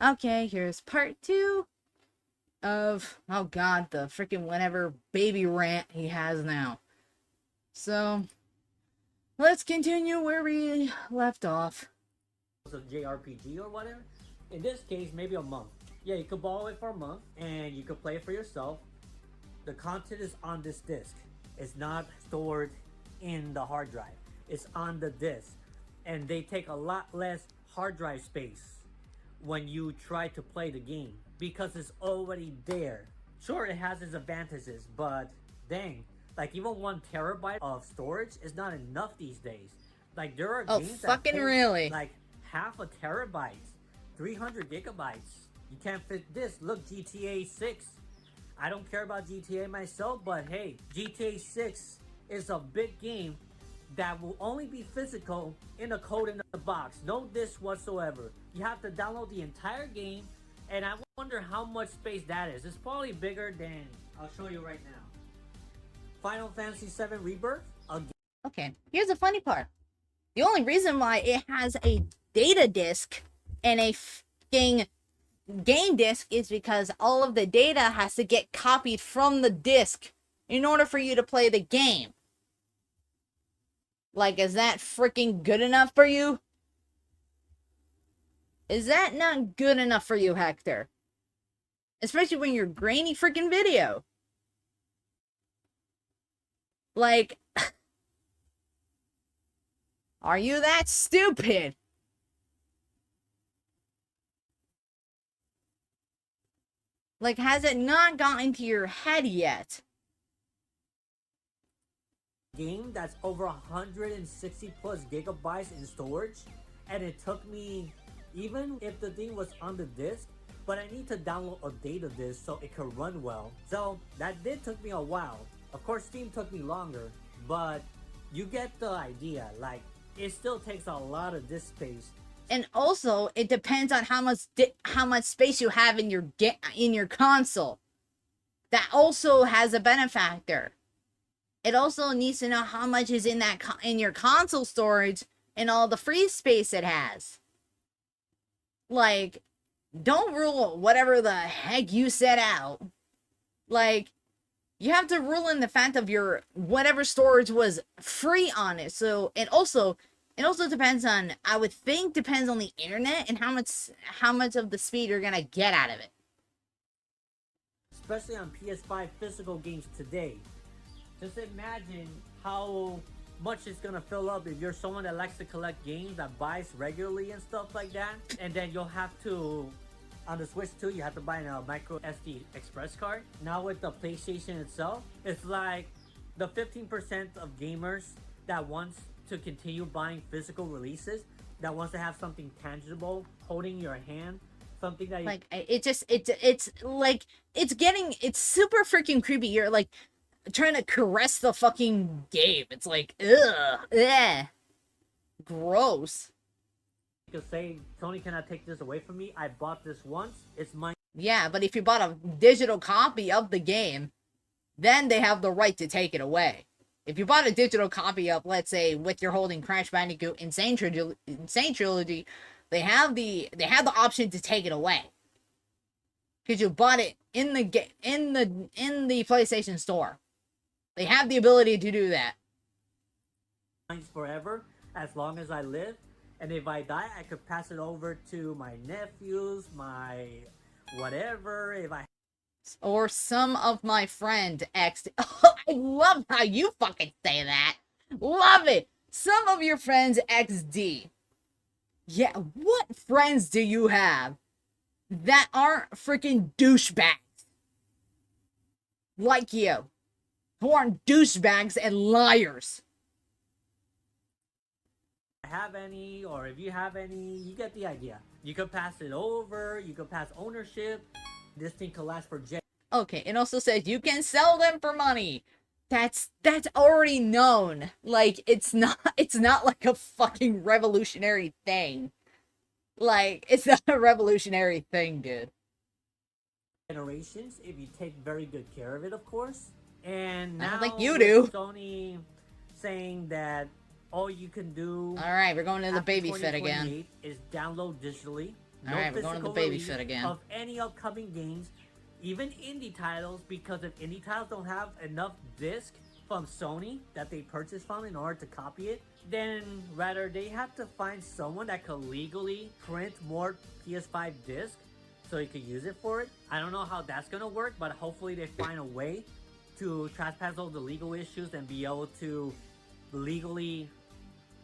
Okay, here's part 2 of, oh god, the freaking whatever baby rant he has now. So, let's continue where we left off. Of JRPG or whatever. In this case, maybe a month. Yeah, you could borrow it for a month and you could play it for yourself. The content is on this disc. It's not stored in the hard drive. It's on the disc. And they take a lot less hard drive space when you try to play the game because it's already there. Sure, it has its advantages, but dang, like even 1 terabyte of storage is not enough these days. Like there are Oh, games that fucking take really? like half a terabyte, 300 gigabytes. You can't fit this. Look, GTA 6. I don't care about GTA myself, but hey, GTA 6 is a big game that will only be physical in the code in the box. No disc whatsoever. You have to download the entire game, and I wonder how much space that is. It's probably bigger than, I'll show you right now. Final Fantasy VII Rebirth. Okay, here's the funny part. The only reason why it has a data disk and a fucking game disk is because all of the data has to get copied from the disk in order for you to play the game. Like, is that freaking good enough for you? Is that not good enough for you, Hector? Especially when you're grainy freaking video. Like, are you that stupid? Like, has it not gotten to your head yet? Game that's over 160 plus gigabytes in storage, and it took me, even if the thing was on the disk, but I need to download a data disk so it could run well. So that did took me a while. Of course, Steam took me longer, but you get the idea. Like, it still takes a lot of disk space. And also, it depends on how much space you have in your console. That also has a benefactor. It also needs to know how much is in in your console storage and all the free space it has. Like, don't rule whatever the heck you set out. Like, you have to rule in the fact of your whatever storage was free on it. So it also depends on, I would think, depends on the internet and how much of the speed you're gonna get out of it. Especially on PS5 physical games today. Just imagine how much it's gonna fill up if you're someone that likes to collect games, that buys regularly and stuff like that. And then you'll have to, on the Switch 2, you have to buy a micro SD express card. Now with the PlayStation itself, it's like the 15% of gamers that wants to continue buying physical releases, that wants to have something tangible holding your hand, something that like it's like it's super freaking creepy. You're like trying to caress the fucking game. It's like, gross. You could say, Tony cannot take this away from me. I bought this once. It's mine. Yeah, but if you bought a digital copy of the game, then they have the right to take it away. If you bought a digital copy of, let's say, with your holding Crash Bandicoot Insane Trilogy, they have the option to take it away because you bought it in the PlayStation Store. They have the ability to do that. Mine's forever, as long as I live. And if I die, I could pass it over to my nephews, my whatever. If I Or some of my friend X. Oh, I love how you fucking say that. Love it. Some of your friends XD. Yeah, what friends do you have that aren't freaking douchebags like you? Who aren't douchebags and liars? have any, or if you have any, you get the idea. You could pass it over. You could pass ownership. This thing could last for Okay, it also says you can sell them for money. That's already known. Like, it's not like a fucking revolutionary thing. Like, it's not a revolutionary thing, dude. generations if you take very good care of it, of course. And I now don't think you with do. Sony saying that all you can do All right, we're going to the after baby fit again. 2028 is download digitally. No Alright, we're going to the physical baby release fit again. of any upcoming games, even indie titles, because if indie titles don't have enough disc from Sony that they purchased from in order to copy it, then rather they have to find someone that could legally print more PS5 disc so you could use it for it. I don't know how that's gonna work, but hopefully they find a way to trespass all the legal issues and be able to legally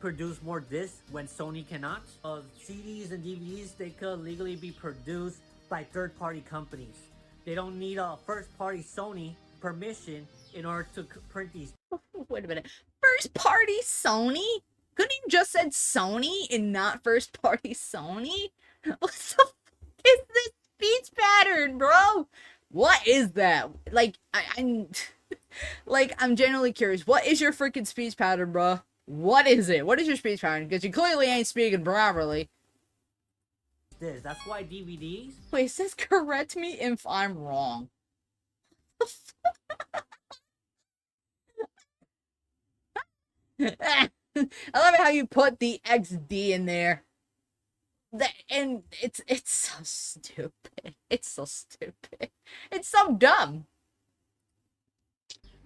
produce more discs when Sony cannot. CDs and DVDs, they could legally be produced by third-party companies. They don't need a first-party Sony permission in order to print these. Wait a minute. First party Sony? Couldn't you just said Sony and not first party Sony? What the fuck is this speech pattern, bro? What is that? Like, I'm like, I'm genuinely curious. What is your freaking speech pattern, bro? What is it? What is your speech pattern? Because you clearly ain't speaking properly. That's why DVDs. Wait, it says correct me if I'm wrong. I love how you put the XD in there. And it's so stupid. It's so stupid. It's so dumb.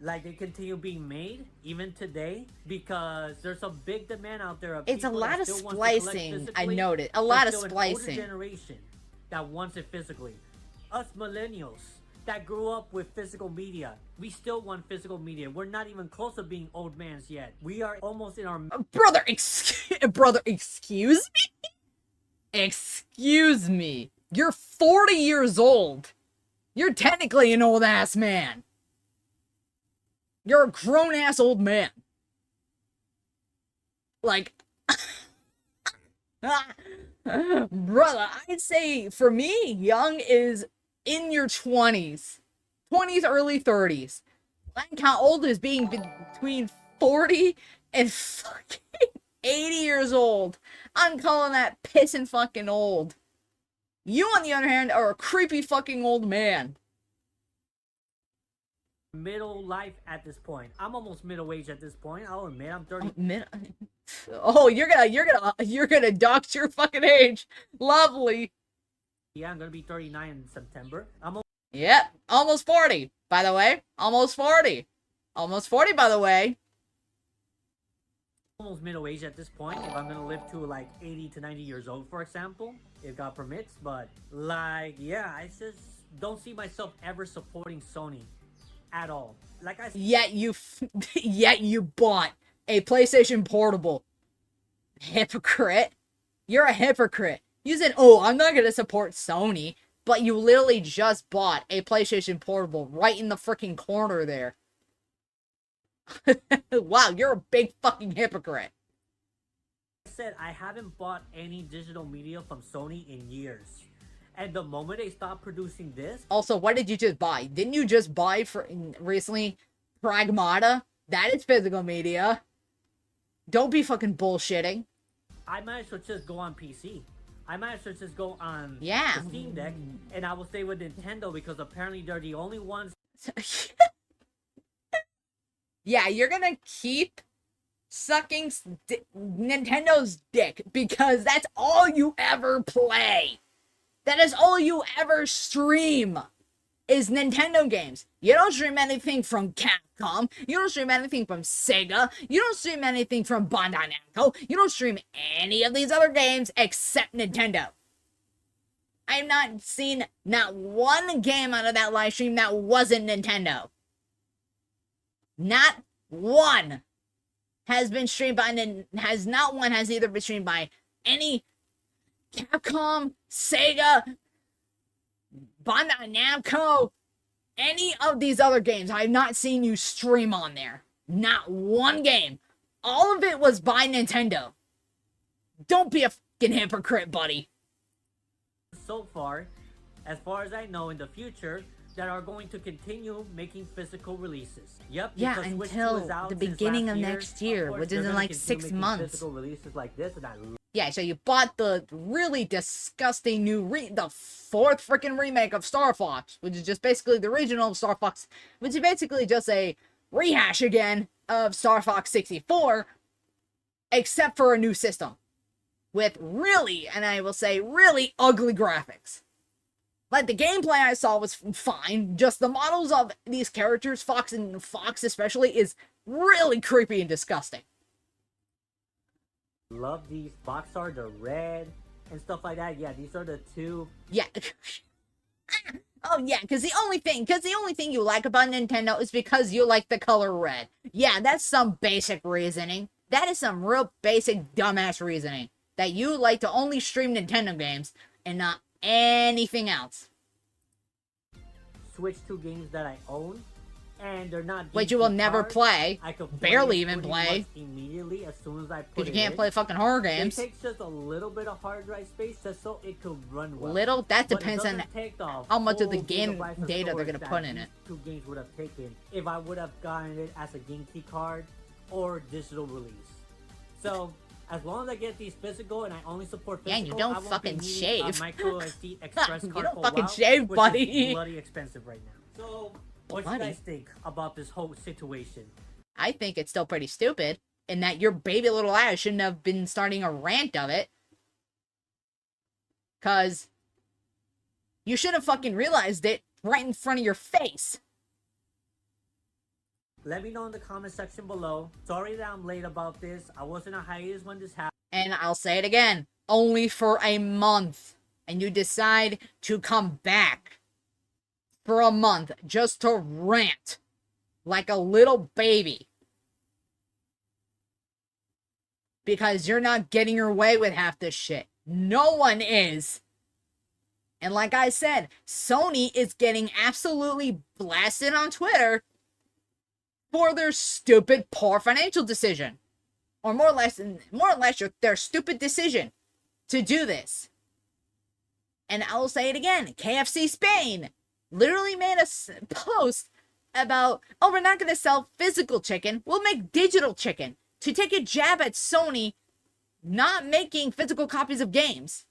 Like, they continue being made even today because there's a big demand out there of It's a people lot that of still want to collect splicing. I physically. noted. A There's lot of still an older splicing. generation that wants it physically. Us millennials that grew up with physical media, we still want physical media. We're not even close to being old mans yet. We are almost in our Brother, excuse me? Excuse me. You're 40 years old. You're technically an old ass man. You're a grown ass old man. Like, brother, I'd say for me, young is in your 20s. 20s, early 30s. I count old as being between 40 and fucking 80 years old. I'm calling that pissing fucking old. You, on the other hand, are a creepy fucking old man. middle life at this point. I'm almost middle age at this point. I'll admit I'm 30. Oh, you're gonna dox your fucking age. Lovely. Yeah, I'm gonna be 39 in September. Yep, almost 40, by the way. Almost 40. Almost 40, by the way. Almost middle age at this point. If I'm gonna live to like 80 to 90 years old, for example, if God permits. But like, yeah, I just don't see myself ever supporting Sony at all. Like I said, Yet you bought a PlayStation Portable. Hypocrite. You're a hypocrite. You said, oh, I'm not gonna support Sony, but you literally just bought a PlayStation Portable right in the freaking corner there. Wow, you're a big fucking hypocrite. I haven't bought any digital media from Sony in years. And the moment they stop producing this, Also, what did you just buy? Didn't you just buy recently Pragmata? That is physical media. Don't be fucking bullshitting. I might as well just go on PC. I might as well just go on Yeah. the Steam Deck, and I will stay with Nintendo because apparently they're the only ones. Yeah, you're gonna keep sucking Nintendo's dick because that's all you ever play. That is all you ever stream is Nintendo games. You don't stream anything from Capcom. You don't stream anything from Sega. You don't stream anything from Bandai Namco. You don't stream any of these other games except Nintendo. I have not seen not one game out of that live stream that wasn't Nintendo. Not one has been streamed by has either been streamed by any Capcom, Sega, Bandai Namco, any of these other games. I have not seen you stream on there. Not one game. All of it was by Nintendo. Don't be a fucking hypocrite, buddy. So far as I know, in the future, that are going to continue making physical releases. Yep. Yeah, because Switch 2 until is out the since beginning last of year. next year, Of course, which they're is in gonna like continue 6 making months. Physical releases like this, and I Yeah, so you bought the really disgusting new the fourth freaking remake of Star Fox, which is just basically the original Star Fox, which is basically just a rehash again of Star Fox 64, except for a new system. with really, and I will say really ugly graphics. Like, the gameplay I saw was fine, just the models of these characters, Fox and Fox especially, is really creepy and disgusting. Love these box art, the red and stuff like that. Yeah, these are the two. Yeah. Oh yeah, because the only thing you like about Nintendo is because you like the color red. Yeah, that's some basic reasoning. That is some real basic dumbass reasoning. That you like to only stream Nintendo games and not anything else. Switch 2 games that I own, and they're not. Which you will never cards. play. I could barely even play. Immediately as soon as I put it Because you can't in. play fucking horror games. It takes just a little bit of hard drive space just so it could run well. Little? That depends on how much of the full game gigabytes of data they're storage gonna that put in these it. 2 games would have taken if I would have gotten it as a game key card or digital release. So as long as I get these physical and I only support physical, Yeah, you don't I won't fucking be needing shave. a micro SD express You card don't for a fucking while, shave, which buddy. is bloody expensive right now. So what do you guys think about this whole situation? I think it's still pretty stupid, in that your baby little ass shouldn't have been starting a rant of it. Cause you should have fucking realized it right in front of your face. Let me know in the comment section below. Sorry that I'm late about this. I was in a hiatus when this happened. And I'll say it again, only for a month. And you decide to come back for a month just to rant like a little baby. Because you're not getting your way with half this shit. No one is. And like I said, Sony is getting absolutely blasted on Twitter for their stupid, poor financial decision. Or more or less their stupid decision to do this. And I'll say it again, KFC Spain literally made a post about, oh, we're not going to sell physical chicken, we'll make digital chicken, to take a jab at Sony not making physical copies of games.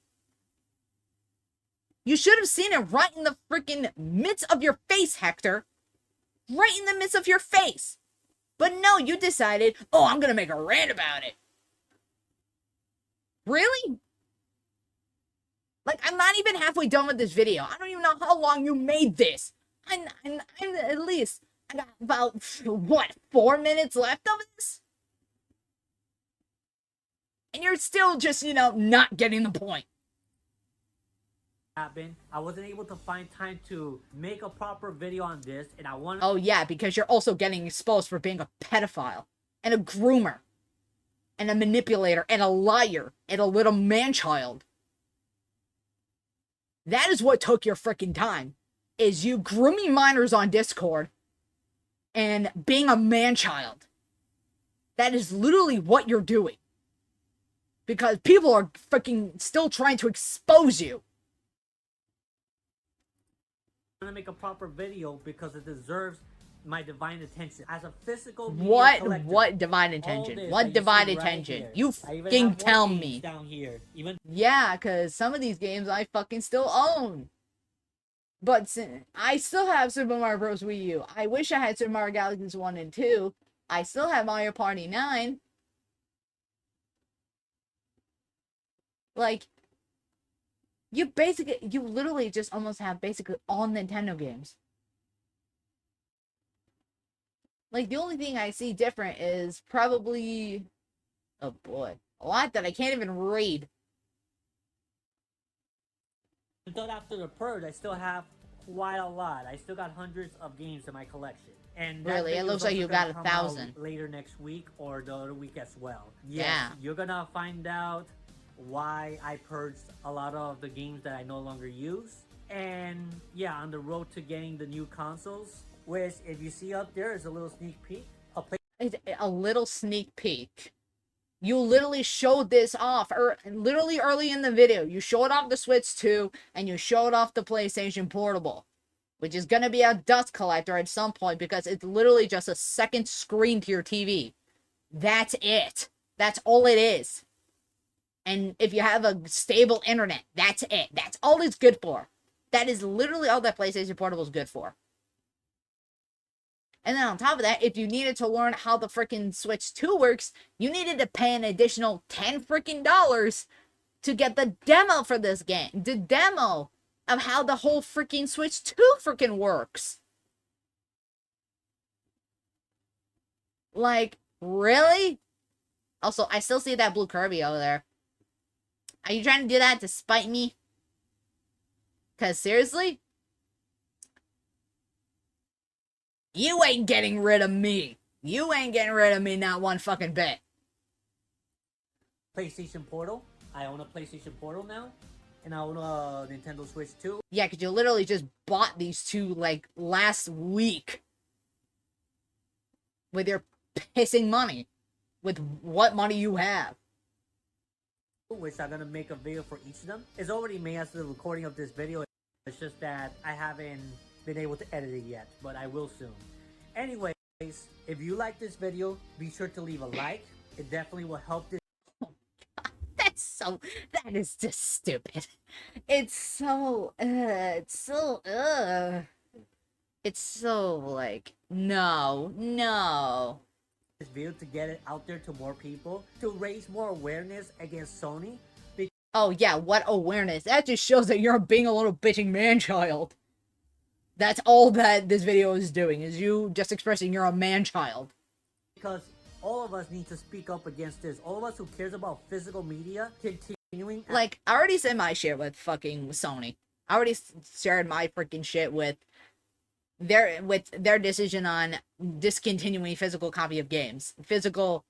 You should have seen it right in the freaking midst of your face, Hector. Right in the midst of your face. But no, you decided, oh, I'm going to make a rant about it. Really? Like, I'm not even halfway done with this video. I don't even know how long you made this. I'm at least, I got about, what, 4 minutes left of this? And you're still just, not getting the point. I wasn't able to find time to make a proper video on this, and I wanted. Oh yeah, because you're also getting exposed for being a pedophile and a groomer and a manipulator and a liar and a little man-child. That is what took your freaking time, is you grooming minors on Discord and being a man-child. That is literally what you're doing. Because people are freaking still trying to expose you. To make a proper video because it deserves my divine attention as a physical media collector. What divine attention? What divine attention? Right, you fucking tell me. Down here, Yeah, because some of these games I fucking still own. But I still have Super Mario Bros. Wii U. I wish I had Super Mario Galaxies 1 and 2. I still have Mario Party 9. Like, you literally just almost have basically all Nintendo games. Like, the only thing I see different is probably, oh boy, a lot that I can't even read. Until after the purge, I still have quite a lot. I still got hundreds of games in my collection. And really, it looks like you got 1,000 later next week or the other week as well. Yes, yeah, you're gonna find out why I purged a lot of the games that I no longer use. And yeah, on the road to getting the new consoles, which if you see up there is a little sneak peek. A little sneak peek. You literally showed this off, literally early in the video. You showed off the Switch 2, and you showed off the PlayStation Portable, which is gonna be a dust collector at some point because it's literally just a second screen to your TV. That's it. That's all it is. And if you have a stable internet, that's it. That's all it's good for. That is literally all that PlayStation Portable is good for. And then on top of that, if you needed to learn how the freaking Switch 2 works, you needed to pay an additional $10 freaking to get the demo for this game. The demo of how the whole freaking Switch 2 freaking works. Like, really? Also, I still see that blue Kirby over there. Are you trying to do that to spite me? Because seriously? You ain't getting rid of me. You ain't getting rid of me not one fucking bit. PlayStation Portal. I own a PlayStation Portal now. And I own a Nintendo Switch 2. Yeah, because you literally just bought these two, like, last week. With your pissing money. With what money you have. Which I'm going to make a video for each of them. It's already made as the recording of this video. It's just that I haven't been able to edit it yet. But I will soon. Anyways, if you like this video, be sure to leave a like. It definitely will help this. That is just stupid. It's so, like, no. This video to get it out there to more people, to raise more awareness against Sony. Oh yeah, what awareness? That just shows that you're being a little bitching man-child. That's all that this video is doing, is you just expressing you're a man-child. Because all of us need to speak up against this. All of us who cares about physical media continuing. Like, I already said my shit with fucking Sony. I already shared my freaking shit with their decision on discontinuing physical copy of games. Physical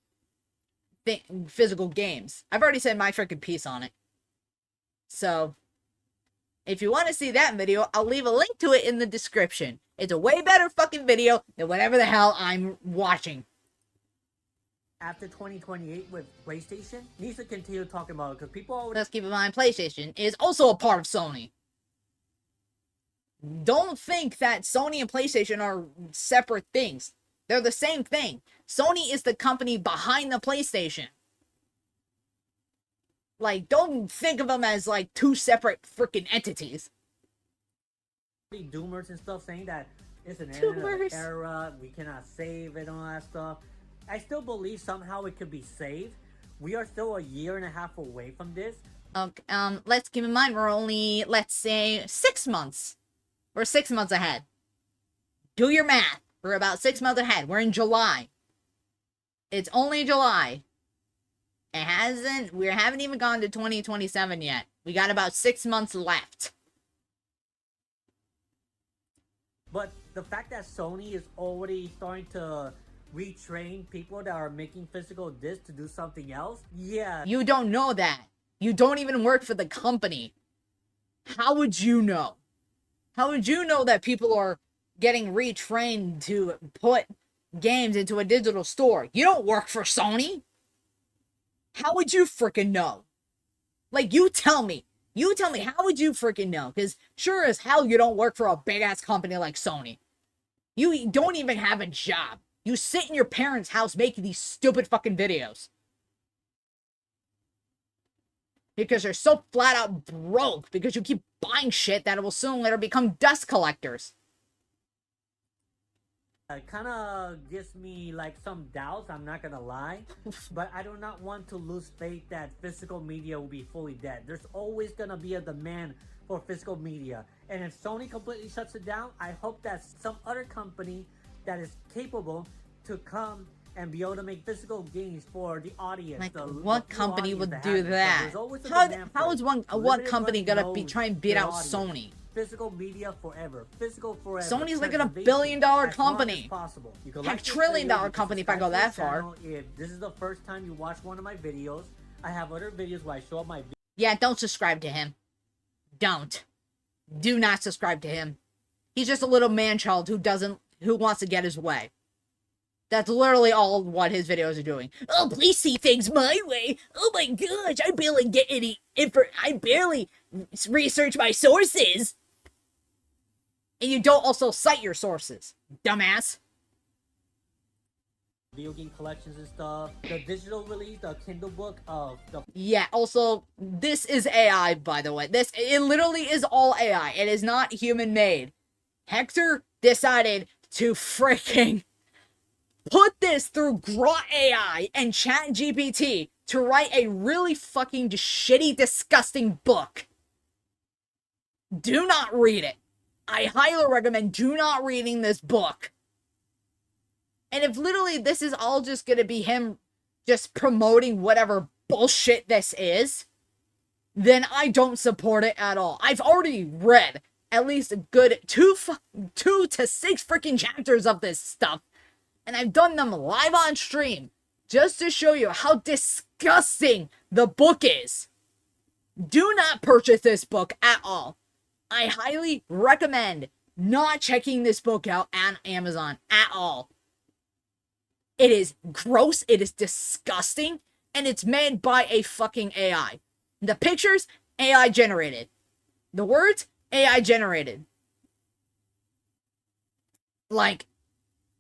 games. I've already said my freaking piece on it. So, if you want to see that video, I'll leave a link to it in the description. It's a way better fucking video than whatever the hell I'm watching. After 2028 with PlayStation, needs to continue talking about it because people always... Let's keep in mind, PlayStation is also a part of Sony. Don't think that Sony and PlayStation are separate things. They're the same thing. Sony is the company behind the PlayStation. Like, don't think of them as, like, two separate freaking entities. Doomers and stuff saying that it's an era, we cannot save it and all that stuff. I still believe somehow it could be saved. We are still 1.5 years away from this. Let's keep in mind we're only, let's say, 6 months. We're 6 months ahead. Do your math. We're about 6 months ahead. We're in July. It's only July. We haven't even gone to 2027 yet. We got about 6 months left. But the fact that Sony is already starting to retrain people that are making physical discs to do something else, yeah. You don't know that. You don't even work for the company. How would you know? How would you know that people are getting retrained to put games into a digital store? You don't work for Sony. How would you freaking know? Like, you tell me. You tell me, how would you freaking know? Because sure as hell you don't work for a big-ass company like Sony. You don't even have a job. You sit in your parents' house making these stupid fucking videos. Because you're so flat out broke. Because you keep buying shit that will soon later become dust collectors. It kind of gives me like some doubts, I'm not gonna lie. But I do not want to lose faith that physical media will be fully dead. There's always gonna be a demand for physical media. And if Sony completely shuts it down, I hope that some other company that is capable to come and be able to make physical games for the audience. Like, what company would do that? How is what company gonna try and beat out Sony? Physical media forever. Physical forever. Sony's like a $1 billion company. Heck, $1 trillion company if I go that far. If this is the first time you watch one of my videos, I have other videos where I show up my... Yeah, don't subscribe to him. Don't. Do not subscribe to him. He's just a little man-child who wants to get his way. That's literally all what his videos are doing. Oh, please see things my way. Oh my gosh, I barely get any I barely research my sources. And you don't also cite your sources, dumbass. Video game collections and stuff. The digital release, the Kindle book of the... Yeah, also, this is AI, by the way. It literally is all AI. It is not human-made. Hector decided to freaking put this through Grok AI and ChatGPT to write a really fucking shitty, disgusting book. Do not read it. I highly recommend do not reading this book. And if literally this is all just gonna be him just promoting whatever bullshit this is, then I don't support it at all. I've already read at least a good 2 to 6 freaking chapters of this stuff. And I've done them live on stream just to show you how disgusting the book is. Do not purchase this book at all. I highly recommend not checking this book out on Amazon at all. It is gross, it is disgusting, and it's made by a fucking AI. The pictures, AI generated. The words, AI generated. Like,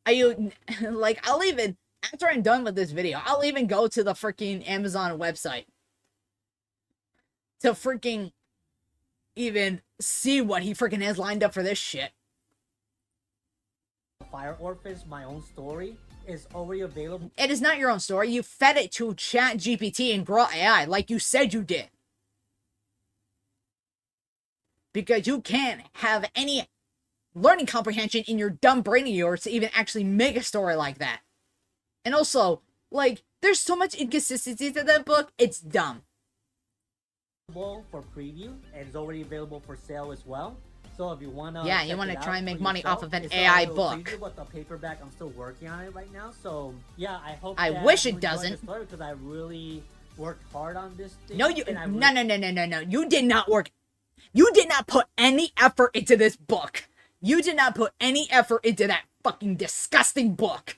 I'll even, after I'm done with this video, I'll even go to the freaking Amazon website to freaking even see what he freaking has lined up for this shit. Fire Orphans, my own story, is already available. It is not your own story. You fed it to Chat GPT and Grow AI like you said you did. Because you can't have any learning comprehension in your dumb brain of yours to even actually make a story like that. And also, like, there's so much inconsistency to that book, it's dumb. For preview, and it's already available for sale as well. So if you wanna, yeah, you want to try and make money off of an AI book. Preview, but the paperback, I'm still working on it right now. So yeah, I hope. I wish it doesn't. Because I really worked hard on this thing. No, no. You did not work. You did not put any effort into this book. You did not put any effort into that fucking disgusting book.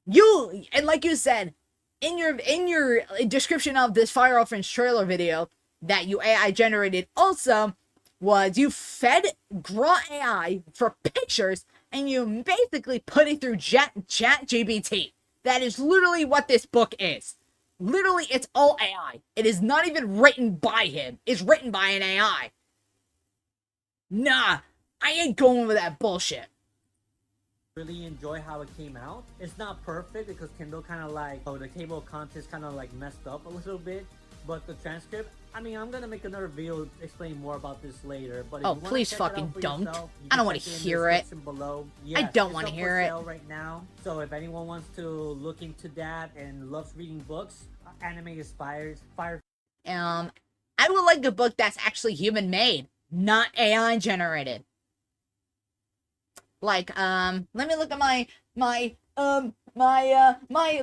You, and like you said, in your description of this Fire Orphans trailer video that you AI generated also was you fed Grow AI for pictures and you basically put it through Chat GPT. That is literally what this book is. Literally, it's all AI. It is not even written by him. It's written by an AI. Nah, I ain't going with that bullshit. Really enjoy how it came out. It's not perfect because Kindle kind of like, the table of contents kind of like messed up a little bit. But the transcript, I mean, I'm gonna make another video explaining more about this later. But oh, please fucking don't. I don't want to hear it. Yes, I don't want to hear it right now. So if anyone wants to look into that and loves reading books, anime inspired, I would like a book that's actually human made, not AI generated. Like, let me look at my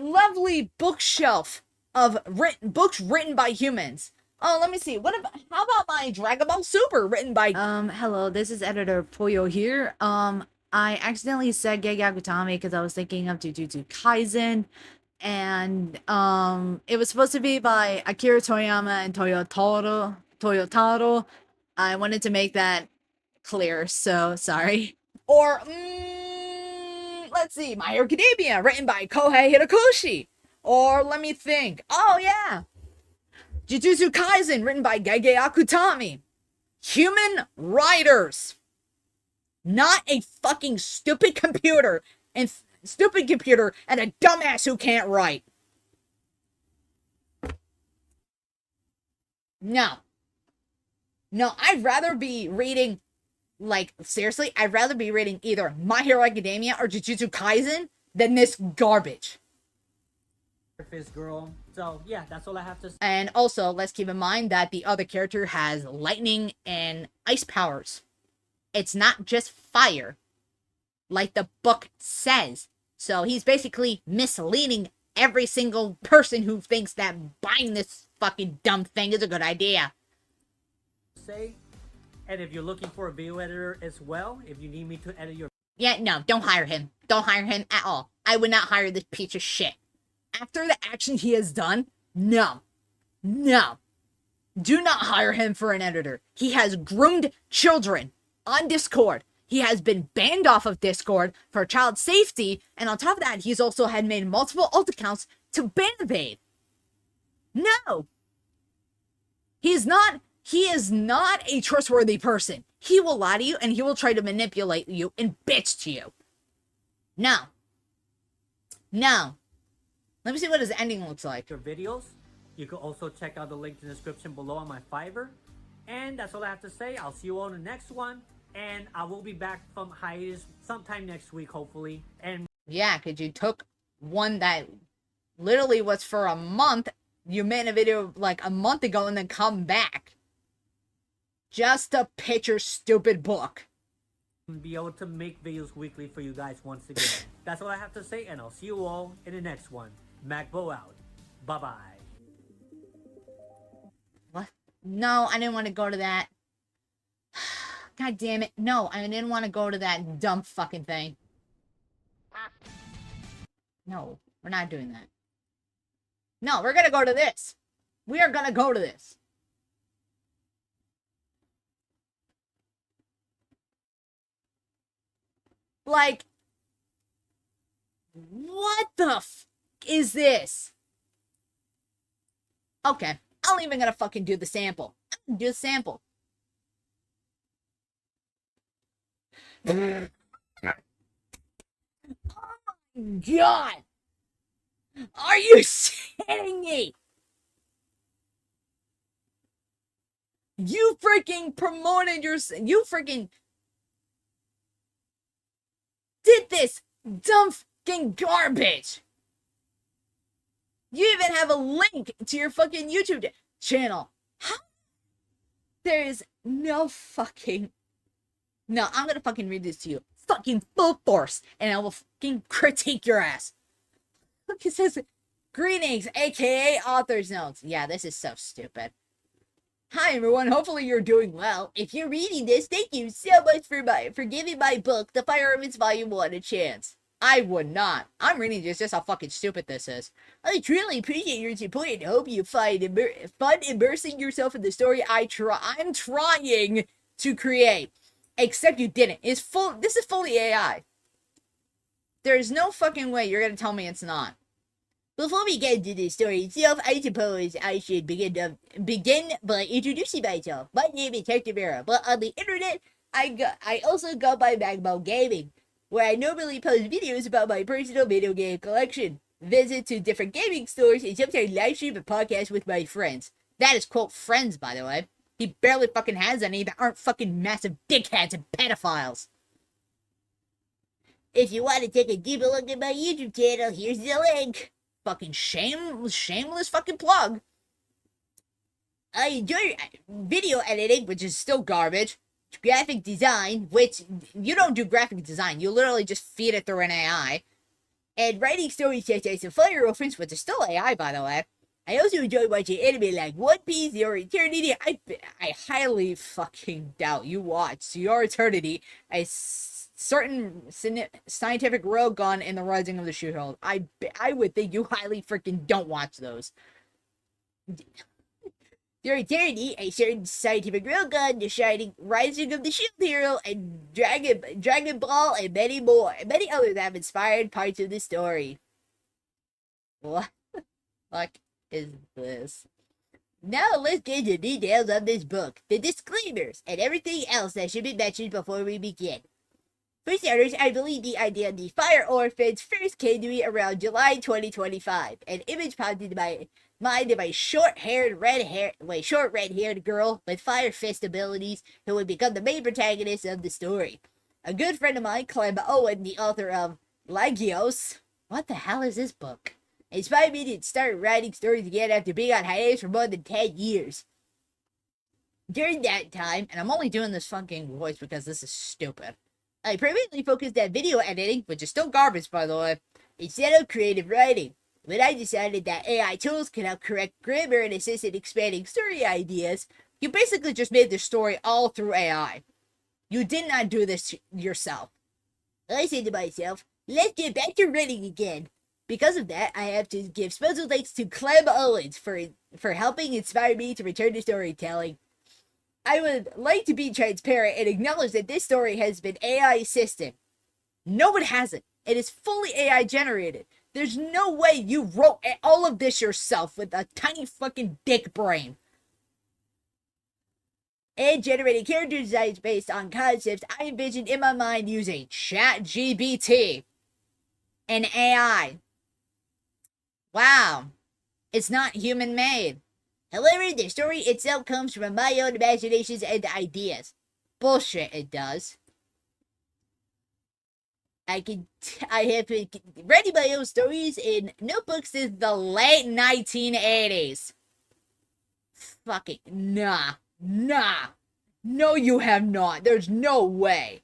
lovely bookshelf of books written by humans. Oh, let me see. How about my Dragon Ball Super written by... Hello, this is Editor Poyo here. I accidentally said Gege Akutami because I was thinking of Jujutsu Kaisen. And, it was supposed to be by Akira Toriyama and Toyotaro. I wanted to make that clear, so sorry. Or, let's see, My Hero Academia, written by Kohei Hirakoshi. Or, let me think. Oh, yeah. Jujutsu Kaisen, written by Gege Akutami. Human writers. Not a fucking stupid computer and a dumbass who can't write. No, I'd rather be reading, like, seriously, I'd rather be reading either My Hero Academia or Jujutsu Kaisen than this garbage. Girl. So, yeah, that's all I have to say. And also, let's keep in mind that the other character has lightning and ice powers. It's not just fire, like the book says. So he's basically misleading every single person who thinks that buying this fucking dumb thing is a good idea. And if you're looking for a video editor as well, if you need me to edit your... Yeah, no, don't hire him. Don't hire him at all. I would not hire this piece of shit. After the action he has done, no. Do not hire him for an editor. He has groomed children on Discord. He has been banned off of Discord for child safety, and on top of that, he's also had made multiple alt accounts to ban evade. No! He is not a trustworthy person. He will lie to you, and he will try to manipulate you and bitch to you. No. Let Let me see what his ending looks like. your videos. You can also check out the link in the description below on my Fiverr. And that's all I have to say. I'll see you all in the next one. And I will be back from hiatus sometime next week, hopefully. And yeah, because you took one that literally was for a month. You made a video like a month ago and then come back. Just to pitch your stupid book. be able to make videos weekly for you guys once again. That's all I have to say, and I'll see you all in the next one. MacBo out. Bye-bye. What? No, I didn't want to go to that. God damn it. No, I didn't want to go to that dumb fucking thing. No, we're not doing that. No, we're gonna go to this. We are gonna go to this. Like, what the f is this? Okay, I'm not even gonna fucking do the sample. I'm gonna do the sample. Oh my god! Are you shitting me? You freaking promoted you freaking did this dumb fucking garbage. You even have a link to your fucking YouTube channel. How? There is no fucking... No, I'm gonna fucking read this to you. Fucking full force. And I will fucking critique your ass. Look, it says, greetings, aka author's notes. Yeah, this is so stupid. Hi everyone, hopefully you're doing well. If you're reading this, thank you so much for giving my book, The Fire Omens Volume 1, a chance. I would not. I'm reading this just how fucking stupid this is. I truly appreciate your support and hope you find fun immersing yourself in the story I'm trying to create. Except you didn't. This is fully AI. There's no fucking way you're gonna tell me it's not. Before we get into the story itself, I suppose I should begin by introducing myself. My name is Hector Vera, but on the internet, I also go by Magmo Gaming, where I normally post videos about my personal video game collection, visits to different gaming stores, and sometimes live stream a podcast with my friends. That is quote friends, by the way. He barely fucking has any that aren't fucking massive dickheads and pedophiles. If you want to take a deeper look at my YouTube channel, here's the link. Fucking shameless fucking plug. I enjoy video editing, which is still garbage. Graphic design, which you don't do graphic design. You literally just feed it through an AI. And writing stories such as The Fire Orphans, which is still AI, by the way. I also enjoy watching anime like One Piece, Your Eternity. I highly fucking doubt you watched Your Eternity, a certain scientific railgun in the Rising of the Shield. I would think you highly freaking don't watch those. Your Eternity, a certain scientific railgun, the Shining, Rising of the Shield Hero, and Dragon Ball, and many more. And many others have inspired parts of the story. What the fuck is this? Now let's get into details of this book, the disclaimers, and everything else that should be mentioned before we begin. For starters, I believe the idea of the Fire Orphans first came to me around July 2025. An image popped into my mind of a short-haired girl with fire fist abilities who would become the main protagonist of the story. A good friend of mine, Clem Owen, the author of Lagios, what the hell is this book? Inspired me to start writing stories again after being on hiatus for more than 10 years. During that time, and I'm only doing this fucking voice because this is stupid, I primarily focused on video editing, which is still garbage by the way, instead of creative writing. When I decided that AI tools can help correct grammar and assist in expanding story ideas, you basically just made the story all through AI. You did not do this yourself. I said to myself, let's get back to writing again. Because of that, I have to give special thanks to Clem Owens for helping inspire me to return to storytelling. I would like to be transparent and acknowledge that this story has been AI assisted. No, it hasn't. It is fully AI generated. There's no way you wrote all of this yourself with a tiny fucking dick brain. And generating character designs based on concepts I envisioned in my mind using ChatGPT and AI. Wow. It's not human made. However, the story itself comes from my own imaginations and ideas. Bullshit, it does. I have been writing my own stories in notebooks since the late 1980s. Fucking nah. No, you have not. There's no way.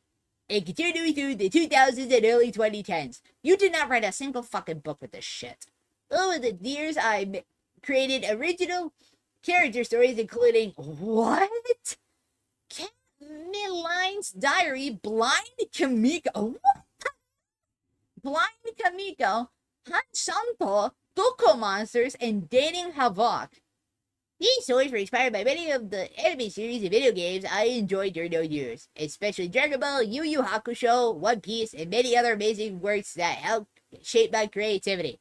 And continuing through the 2000s and early 2010s, you did not write a single fucking book with this shit. Over the years, I created original character stories, including what? Cameline's Diary, Blind Kamiko. What? Blind Kamiko, Hanshanto, Doko Monsters, and Dating Havok. These stories were inspired by many of the anime series and video games I enjoyed during those years, especially Dragon Ball, Yu Yu Hakusho, One Piece, and many other amazing works that helped shape my creativity.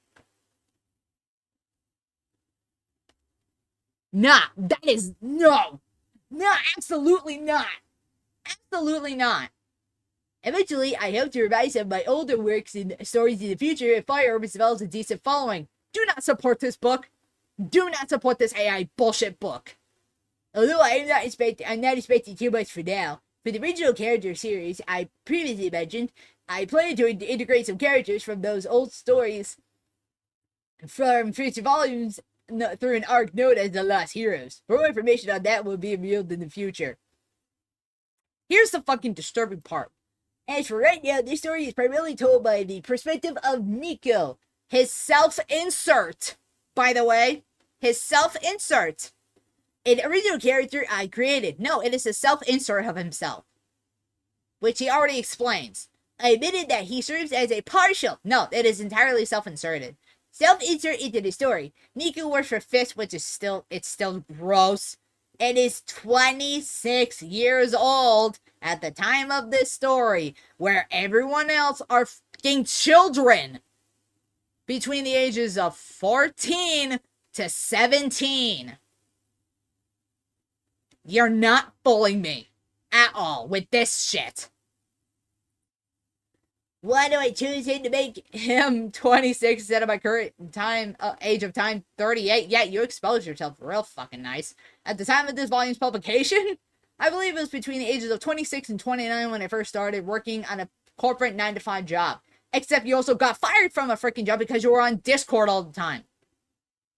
Nah, that is no, absolutely not, absolutely not. Eventually, I hope to revise some of my older works and stories in the future if Fire Orbits develops a decent following. Do not support this book. Do not support this AI bullshit book. Although I'm not expecting too much for now. For the original character series I previously mentioned, I plan to integrate some characters from those old stories from future volumes through an arc known as The Lost Heroes. More information on that will be revealed in the future. Here's the fucking disturbing part. As for right now, this story is primarily told by the perspective of Nico, his self-insert. By the way, his self-insert. An original character I created. No, it is a self-insert of himself, which he already explains. I admitted that he serves as a partial. No, it is entirely self-inserted. Self-insert into the story. Nico works for Fist, which is still gross. It is 26 years old at the time of this story, where everyone else are fucking children between the ages of 14 to 17. You're not fooling me at all with this shit. Why do I choose him to make him 26 instead of my current age of time 38? Yeah, you exposed yourself real fucking nice. At the time of this volume's publication, I believe it was between the ages of 26 and 29 when I first started working on a corporate 9-to-5 job. Except you also got fired from a freaking job because you were on Discord all the time.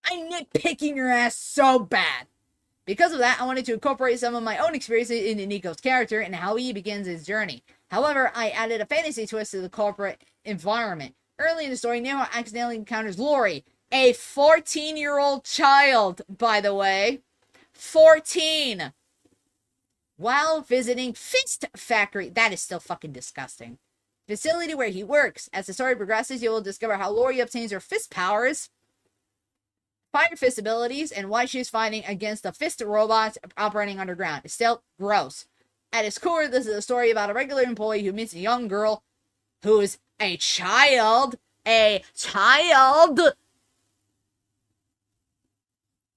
I'm nitpicking your ass so bad. Because of that, I wanted to incorporate some of my own experiences into Nico's character and how he begins his journey. However, I added a fantasy twist to the corporate environment. Early in the story, Nemo accidentally encounters Lori, a 14-year-old child, by the way. 14! While visiting Fist Factory. That is still fucking disgusting. Facility where he works. As the story progresses, you will discover how Lori obtains her fist powers, fire fist abilities, and why she's fighting against the fist robots operating underground. It's still gross. At its core, this is a story about a regular employee who meets a young girl who's a child.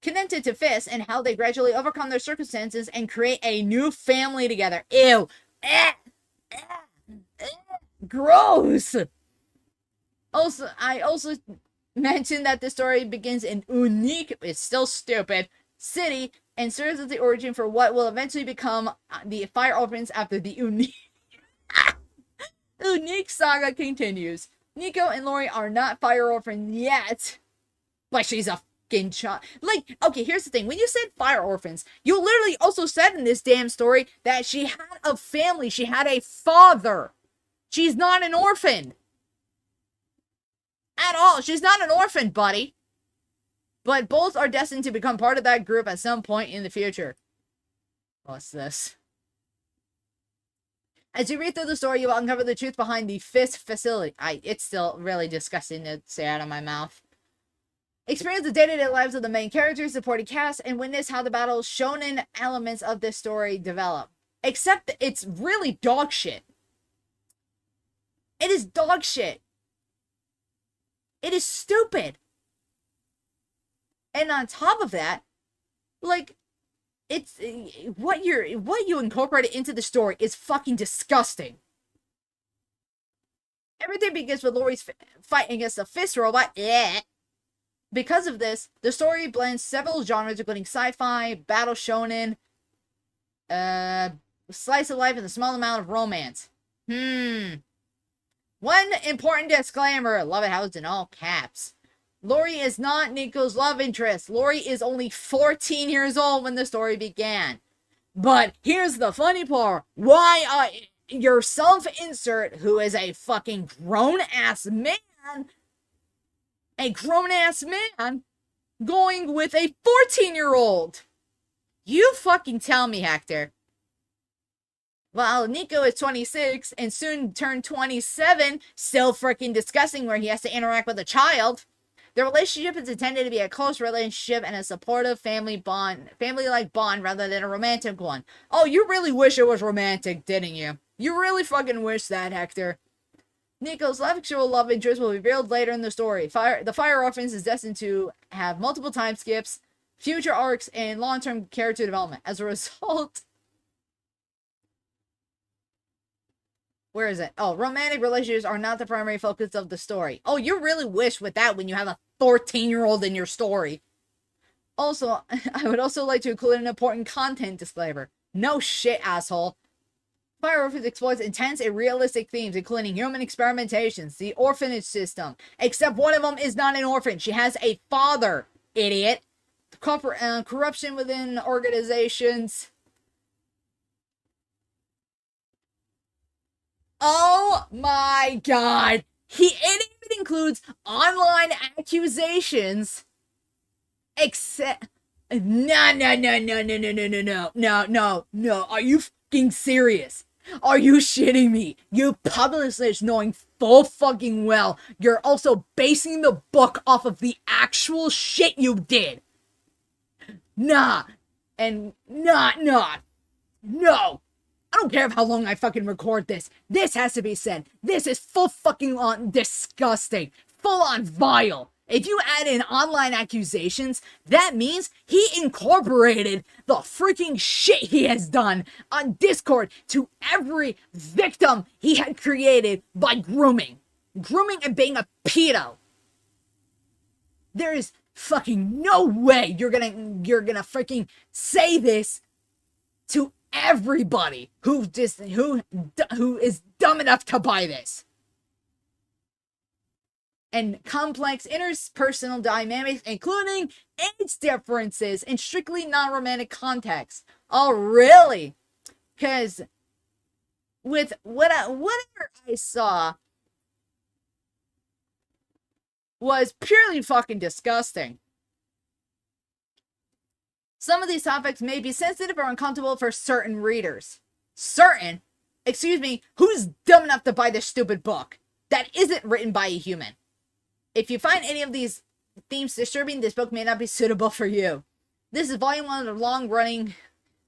Connected to Fist and how they gradually overcome their circumstances and create a new family together. Ew. Gross. I also mentioned that the story begins in Unique, it's still stupid, city, and serves as the origin for what will eventually become the Fire Opens after the Unique saga continues. Nico and Lori are not Fire Orphan yet, but she's a fucking child. Like, okay, here's the thing. When you said Fire Orphans, you literally also said in this damn story that she had a family. She had a father. She's not an orphan. At all. She's not an orphan, buddy. But both are destined to become part of that group at some point in the future. What's this? As you read through the story, you will uncover the truth behind the Fist facility. It's still really disgusting to say out of my mouth. Experience the day-to-day lives of the main characters, supporting cast, and witness how the battle shonen elements of this story develop. Except it's really dog shit. It is dog shit. It is stupid. And on top of that, like, it's what you incorporated into the story is fucking disgusting. Everything begins with Lori's fight against a fist robot. Because of this, the story blends several genres, including sci-fi, battle shonen, slice of life, and a small amount of romance. One important disclaimer. Love it how it's in all caps. Lori is not Nico's love interest. Lori is only 14 years old when the story began. But here's the funny part. Why your self-insert, who is a fucking grown-ass man, going with a 14-year-old? You fucking tell me, Hector. While Nico is 26 and soon turned 27, still freaking disgusting where he has to interact with a child. The relationship is intended to be a close relationship and a supportive family-like bond rather than a romantic one. Oh, you really wish it was romantic, didn't you? You really fucking wish that, Hector. Nico's actual love interest will be revealed later in the story. The Fire Orphans is destined to have multiple time skips, future arcs, and long-term character development. As a result... Where is it? Oh, romantic relationships are not the primary focus of the story. Oh, you really wish with that when you have a 14-year-old in your story. Also, I would also like to include an important content disclaimer. No shit, asshole. Fire Orphans explores intense and realistic themes, including human experimentations, the orphanage system. Except one of them is not an orphan. She has a father, idiot. Corruption within organizations. Oh my god. It even includes online accusations. Except... No. Are you fucking serious? Are you shitting me? You published knowing full fucking well you're also basing the book off of the actual shit you did. No. I don't care how long I fucking record this. This has to be said. This is full fucking on disgusting. Full on vile. If you add in online accusations, that means he incorporated the freaking shit he has done on Discord to every victim he had created by grooming. Grooming and being a pedo. There is fucking no way you're gonna freaking say this to everybody who is dumb enough to buy this. And complex interpersonal dynamics, including age differences in strictly non-romantic contexts. Oh, really? Because with whatever I saw was purely fucking disgusting. Some of these topics may be sensitive or uncomfortable for certain readers. Certain? Excuse me, who's dumb enough to buy this stupid book that isn't written by a human? If you find any of these themes disturbing, this book may not be suitable for you. This is volume 1 of the long-running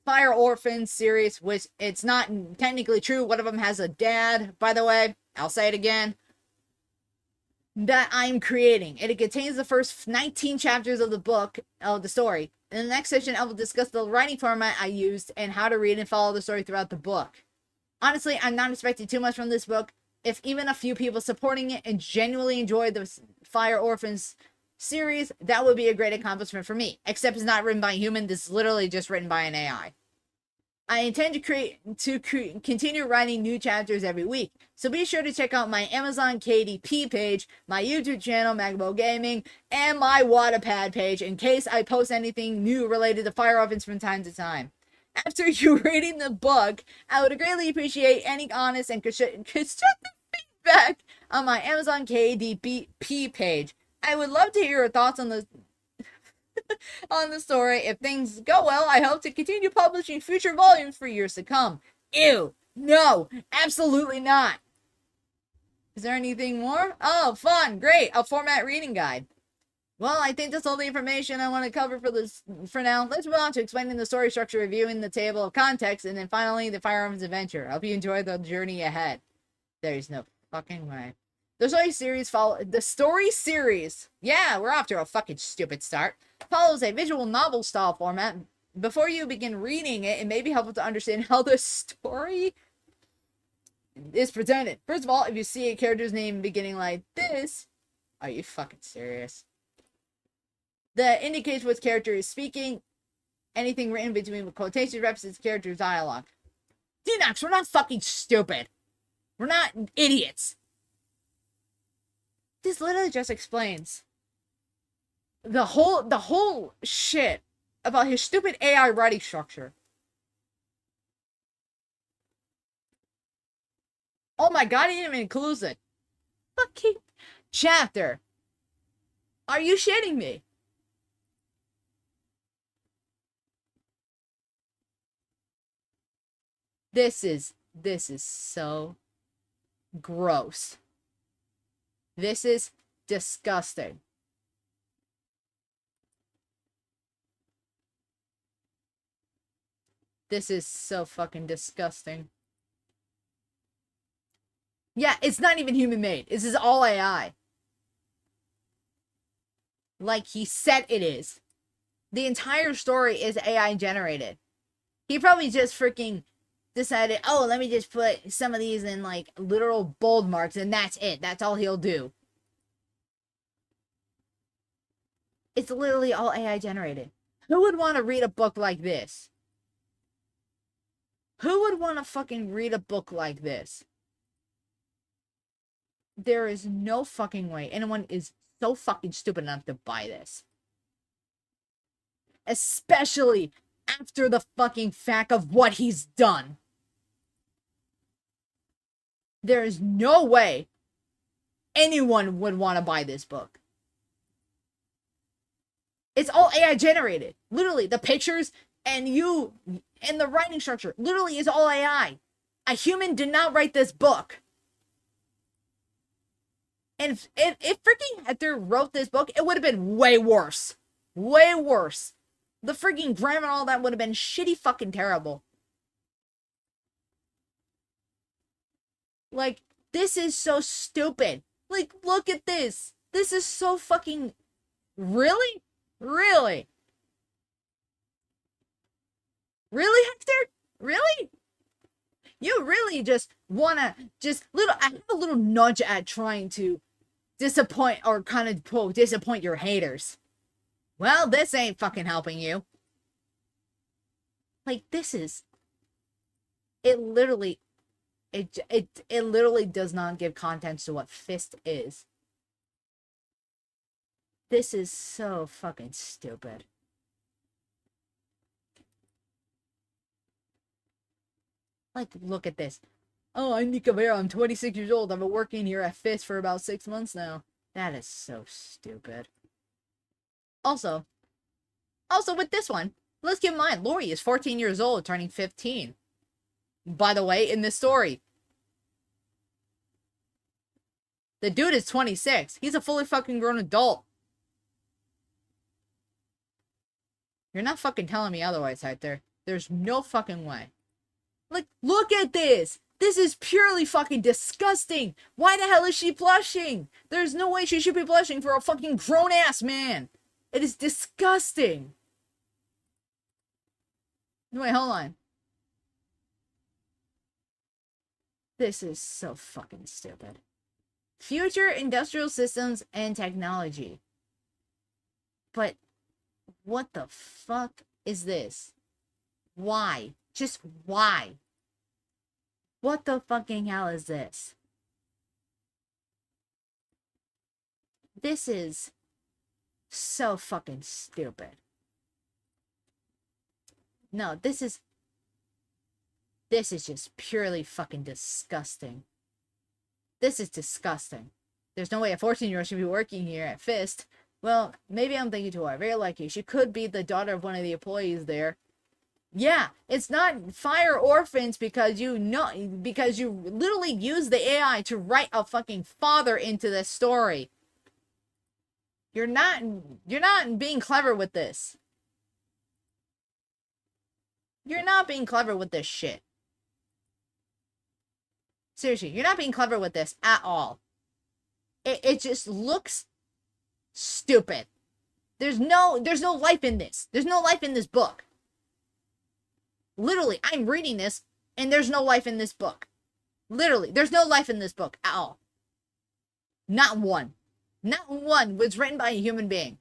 Fire Orphans series, which it's not technically true. One of them has a dad, by the way. I'll say it again. That I'm creating. And it contains the first 19 chapters of the book, of the story. In the next session, I will discuss the writing format I used and how to read and follow the story throughout the book. Honestly, I'm not expecting too much from this book. If even a few people supporting it and genuinely enjoy the Fire Orphans series, that would be a great accomplishment for me. Except it's not written by a human. This is literally just written by an AI. I intend to continue writing new chapters every week, so be sure to check out my Amazon KDP page, my YouTube channel, Magbo Gaming, and my Wattpad page in case I post anything new related to Fire Orphans from time to time. After you reading the book, I would greatly appreciate any honest and constructive feedback on my Amazon KDP page. I would love to hear your thoughts on the story. If things go well, I hope to continue publishing future volumes for years to come. Ew. No. Absolutely not. Is there anything more? Oh, fun. Great. A format reading guide. Well, I think that's all the information I want to cover for now. Let's move on to explaining the story structure, reviewing the table of context, and then finally the Fire Orphans adventure. I hope you enjoy the journey ahead. There's no fucking way. The story series, yeah, we're off to a fucking stupid start, follows a visual novel style format. Before you begin reading it, it may be helpful to understand how the story is presented. First of all, if you see a character's name beginning like this, are you fucking serious? that indicates which character is speaking. Anything written between quotation represents character dialogue. Dinox, we're not fucking stupid. We're not idiots. This literally just explains the whole shit about his stupid AI writing structure. Oh my god, he didn't even include it. Fucking chapter. Are you shitting me? This is so gross. This is disgusting. This is so fucking disgusting. Yeah, it's not even human made. This is all AI. Like he said it is. The entire story is AI generated. He probably just freaking decided, oh, let me just put some of these in like literal bold marks and that's it. That's all he'll do. It's literally all AI generated. Who would want to read a book like this? Who would want to fucking read a book like this? There is no fucking way anyone is so fucking stupid enough to buy this. Especially after the fucking fact of what he's done. There is no way anyone would want to buy this book. It's all AI generated. Literally, the pictures and you and the writing structure literally is all AI. A human did not write this book. And if freaking Hector wrote this book, it would have been way worse. Way worse. The freaking grammar and all that would have been shitty fucking terrible. Like, this is so stupid. Like, look at this. This is so fucking... Really? Really? Really, Hector? Really? You really just wanna I have a little nudge at trying to disappoint or kind of quote disappoint your haters. Well, this ain't fucking helping you. Like this is it literally it literally does not give context to what Fist is. This is so fucking stupid. Like, look at this. Oh, I'm Nika Vera. I'm 26 years old. I've been working here at Fist for about 6 months now. That is so stupid. Also with this one, let's keep in mind, Lori is 14 years old, turning 15. By the way, in this story, the dude is 26. He's a fully fucking grown adult. You're not fucking telling me otherwise, Hector. There's no fucking way. Like, look at this! This is purely fucking disgusting! Why the hell is she blushing? There's no way she should be blushing for a fucking grown-ass man! It is disgusting! Wait, hold on. This is so fucking stupid. Future industrial systems and technology. But what the fuck is this? Why? Just why? What the fucking hell is this? This is so fucking stupid. No, this is just purely fucking disgusting. This is disgusting. There's no way a 14-year-old should be working here at Fist. Well, maybe I'm thinking too hard. Very likely. She could be the daughter of one of the employees there. Yeah, it's not fire orphans because you literally use the AI to write a fucking father into this story. You're not being clever with this. You're not being clever with this shit. Seriously, you're not being clever with this at all. It just looks stupid. There's no life in this. There's no life in this book. Literally, I'm reading this, and there's no life in this book. Literally, there's no life in this book at all. Not one. Not one was written by a human being.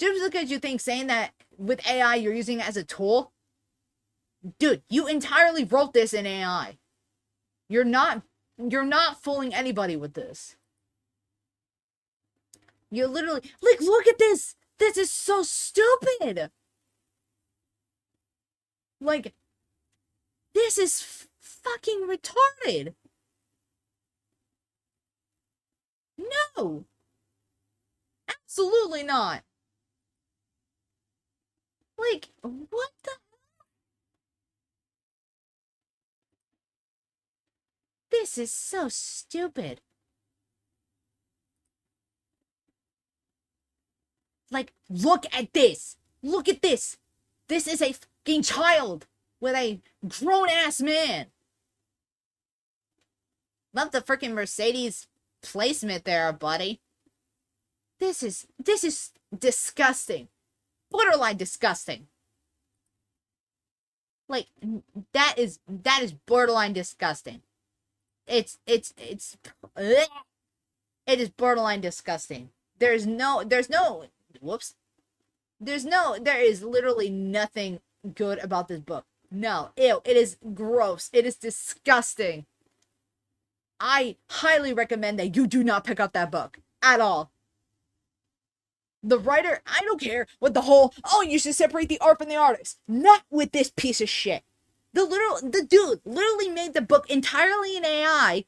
Just because you think saying that with AI you're using it as a tool, dude, you entirely wrote this in AI. You're not fooling anybody with this. You literally, like, look at this. This is so stupid. Like, this is fucking retarded. No. Absolutely not. Like, what the? This is so stupid. Like, look at this. Look at this. This is a fucking child with a grown-ass man. Love the freaking Mercedes placement there, buddy. This is disgusting. Borderline disgusting. Like, that is borderline disgusting. It is borderline disgusting. There is literally nothing good about this book. No, ew, it is gross. It is disgusting. I highly recommend that you do not pick up that book at all. The writer, I don't care what the whole, oh, you should separate the art from the artist. Not with this piece of shit. The dude literally made the book entirely in AI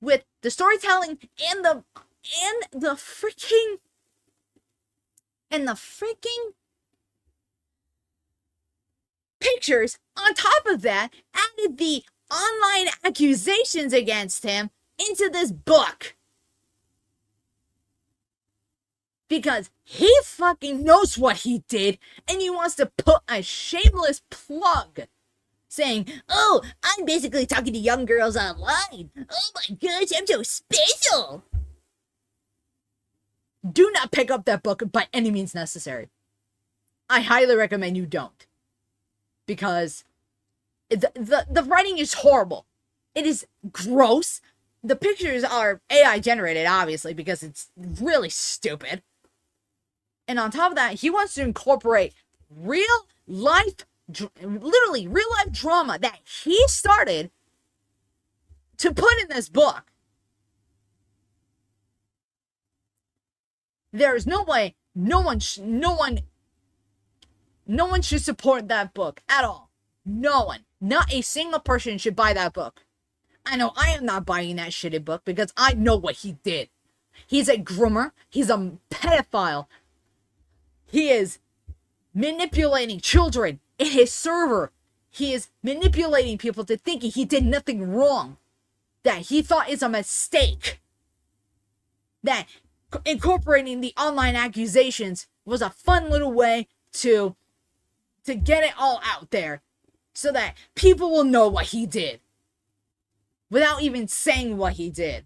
with the storytelling and the freaking pictures. On top of that, added the online accusations against him into this book. Because he fucking knows what he did, and he wants to put a shameless plug saying, oh, I'm basically talking to young girls online. Oh my gosh, I'm so special. Do not pick up that book by any means necessary. I highly recommend you don't. Because the writing is horrible. It is gross. The pictures are AI generated, obviously, because it's really stupid. And on top of that, he wants to incorporate real life drama that he started to put in this book. There is no way no one should support that book at all. No one. Not a single person should buy that book. I know I am not buying that shitty book because I know what he did. He's a groomer. He's a pedophile. He is manipulating children in his server. He is manipulating people to thinking he did nothing wrong. That he thought is a mistake. That incorporating the online accusations was a fun little way to get it all out there. So that people will know what he did. Without even saying what he did.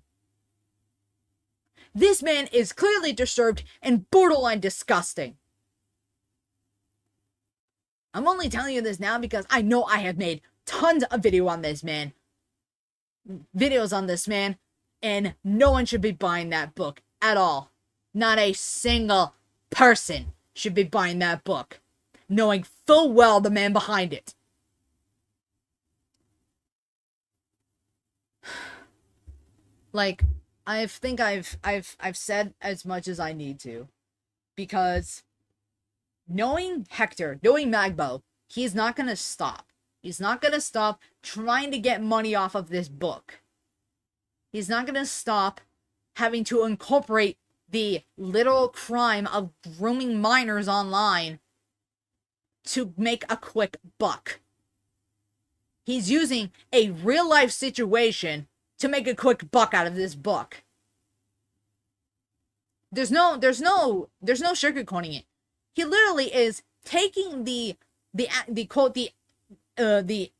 This man is clearly disturbed and borderline disgusting. I'm only telling you this now because I know I have made tons of videos on this man, and no one should be buying that book at all. Not a single person should be buying that book, knowing full well the man behind it. Like, I think I've said as much as I need to, because knowing Hector, knowing Magbo, he's not gonna stop. He's not gonna stop trying to get money off of this book. He's not gonna stop having to incorporate the literal crime of grooming minors online to make a quick buck. He's using a real life situation to make a quick buck out of this book. There's no sugarcoating it. He literally is taking the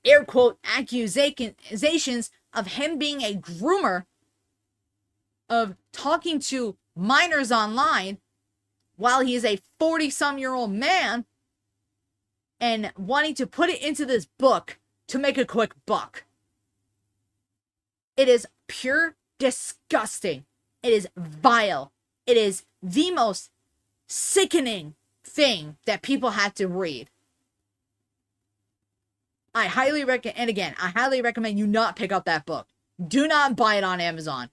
air quote accusations of him being a groomer, of talking to minors online while he is a 40-some-year-old man, and wanting to put it into this book to make a quick buck. It is pure disgusting. It is vile. It is the most sickening thing that people had to read. I highly recommend you not pick up that book. Do not buy it on Amazon.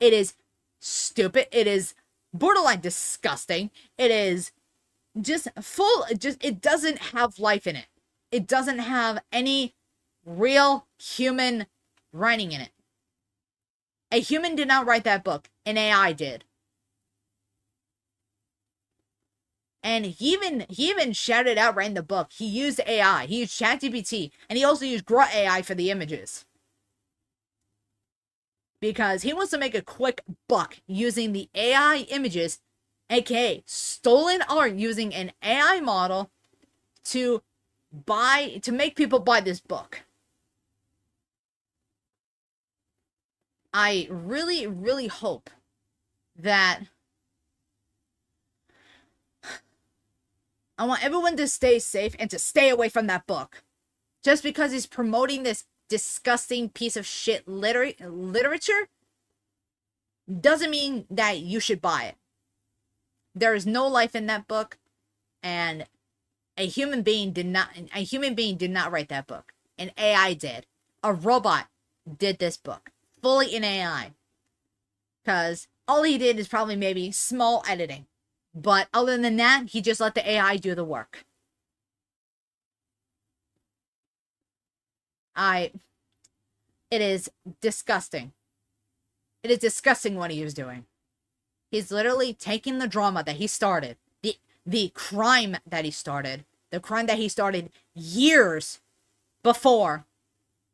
It is stupid. It is borderline disgusting. It is it doesn't have life in it. It doesn't have any real human writing in it. A human did not write that book. An AI did. And he even shouted out right in the book. He used AI. He used ChatGPT. And he also used Grunt AI for the images. Because he wants to make a quick buck using the AI images, aka stolen art, using an AI model to make people buy this book. I really, really hope that I want everyone to stay safe and to stay away from that book. Just because he's promoting this disgusting piece of shit literature doesn't mean that you should buy it. There is no life in that book, and a human being did not write that book. An AI did. A robot did this book. Fully in AI. Because all he did is probably maybe small editing. But other than that, he just let the AI do the work. It is disgusting. It is disgusting what he was doing. He's literally taking the drama that he started, the crime that he started, years before,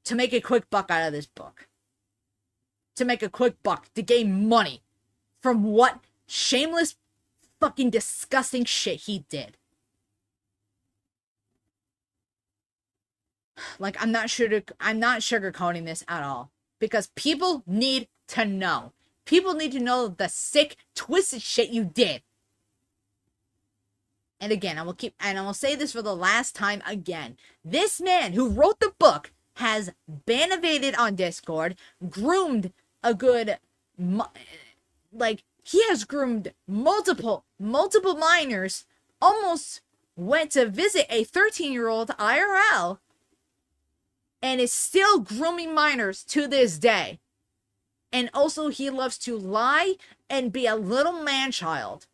to make a quick buck out of this book. To make a quick buck, to gain money from what shameless, fucking disgusting shit he did. Like, I'm not sugarcoating this at all. Because people need to know. People need to know the sick, twisted shit you did. And again, I will say this for the last time again. This man who wrote the book has bannivated on Discord, groomed a good, he has groomed multiple minors, almost went to visit a 13-year-old IRL, and is still grooming minors to this day. And also, he loves to lie and be a little man-child.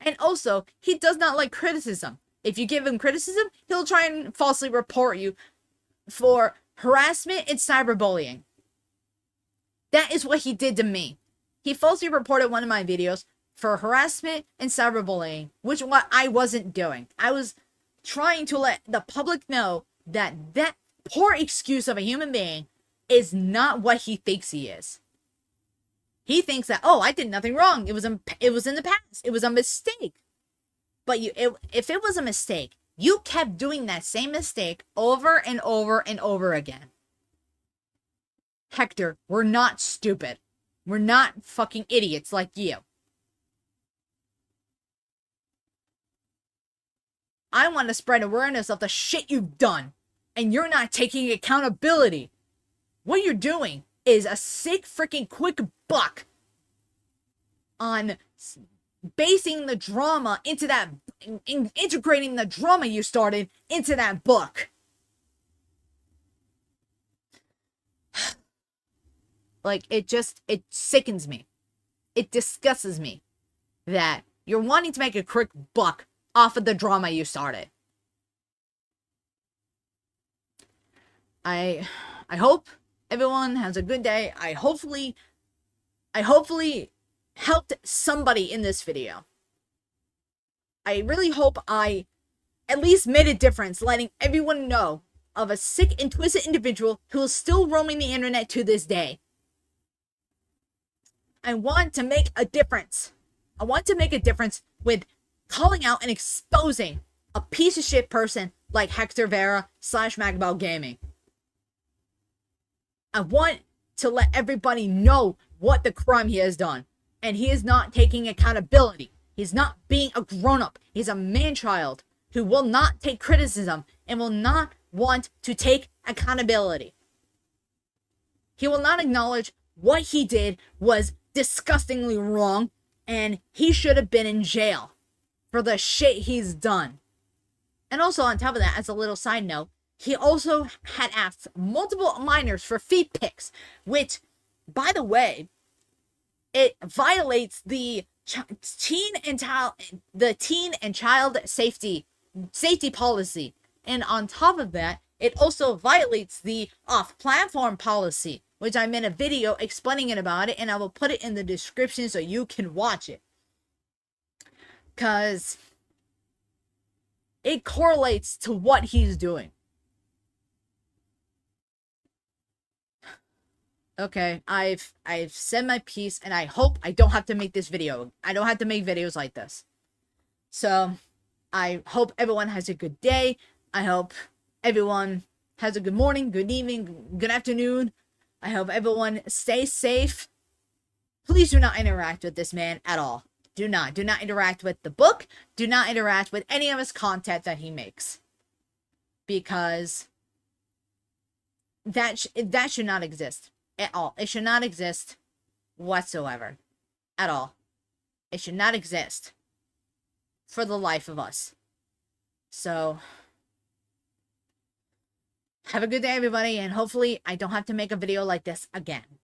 And also, he does not like criticism. If you give him criticism, he'll try and falsely report you for harassment and cyberbullying. That is what he did to me. He falsely reported one of my videos for harassment and cyberbullying, which what I wasn't doing. I was trying to let the public know that poor excuse of a human being is not what he thinks he is. He thinks that, oh, I did nothing wrong. It was in the past. It was a mistake. But if it was a mistake, you kept doing that same mistake over and over and over again. Hector, we're not stupid. We're not fucking idiots like you. I want to spread awareness of the shit you've done. And you're not taking accountability. What you're doing is a sick freaking quick buck on basing the drama into that, integrating the drama you started into that book. Like, it sickens me. It disgusts me that you're wanting to make a quick buck off of the drama you started. I hope everyone has a good day. I hopefully helped somebody in this video. I really hope I at least made a difference, letting everyone know of a sick and twisted individual who is still roaming the internet to this day. I want to make a difference. I want to make a difference with calling out and exposing a piece of shit person like Hector Vera / Magabell Gaming. I want to let everybody know what the crime he has done. And he is not taking accountability. He's not being a grown-up. He's a man-child who will not take criticism and will not want to take accountability. He will not acknowledge what he did was disgustingly wrong And he should have been in jail for the shit he's done. And also, on top of that, as a little side note, he also had asked multiple minors for feet pics, which, by the way, it violates the teen and child safety policy. And on top of that, it also violates the off-platform policy, which I made a video explaining about it, and I will put it in the description so you can watch it. Because it correlates to what he's doing. Okay, I've said my piece, and I hope I don't have to make this video. I don't have to make videos like this. So, I hope everyone has a good day. I hope everyone has a good morning, good evening, good afternoon. I hope everyone stays safe. Please do not interact with this man at all. Do not interact with the book. Do not interact with any of his content that he makes. Because that should not exist at all. It should not exist whatsoever. At all. It should not exist for the life of us. So, have a good day, everybody, and hopefully I don't have to make a video like this again.